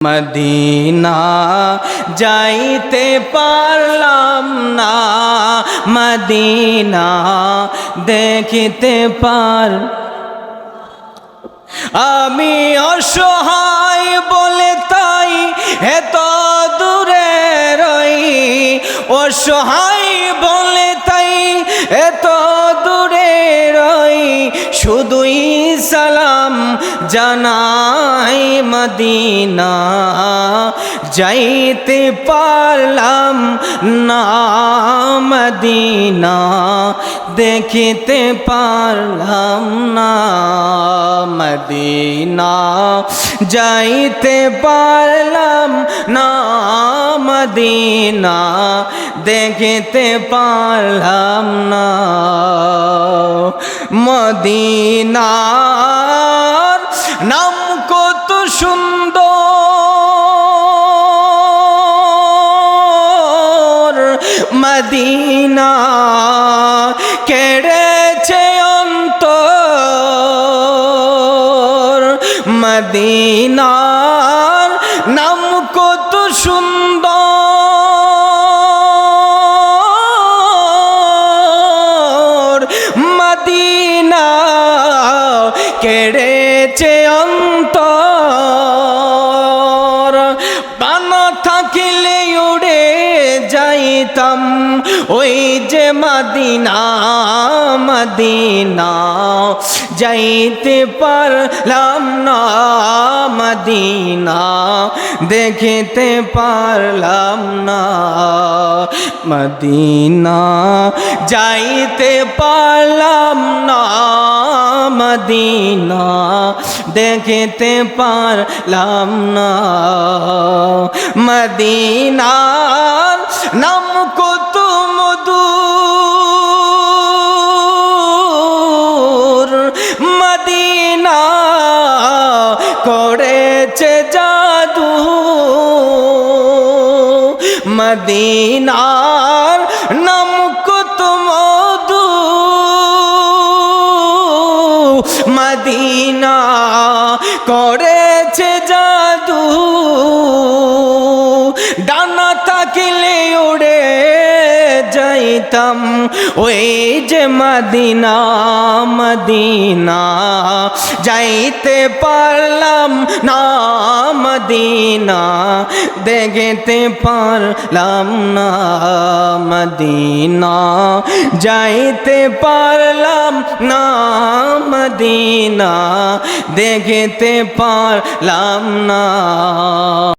Medina যাইতে পারলাম না, মদিনা দেখিতে পার। আমি অসহায় বলে তাই এত দূরে রই, অসহায় বলে তাই এত দূরে রই। শুধুই সালাম জানাই মদিনা যাইতে পারলাম না, মদিনা দেখিতে পারলাম না। মদিনা যাইতে পারলাম না, মদিনা দেখিতে পারলাম না। মদিনার নাম কত সুন্দর, মদিনা কেড়েছে অন্তর। মদিনার নাম কত সুন্দর, মদিনা কেড়েছে অন্তর। প্রাণ থাকিলে উড়ে যাইতাম ওই যে মদিনা, মদিনা যাইতে পারলাম না, মদিনা দেখিতে পারলাম না। মদিনা যাইতে পারলাম না, মদিনা দেখিতে পারলাম না। মদিনার নাম কত মধুর, মদিনা করেছে জাদু। মদিনার নাম কত মধু, মদিনা করেছে জাদু। ডানা থাকিলে উড়ে যাইতাম ওই যে মদিনা, মদিনা যাইতে পারলাম না, মদিনা দেখিতে পারলাম না। মদিনা যাইতে পারলাম না, মদিনা দেখিতে পারলাম না।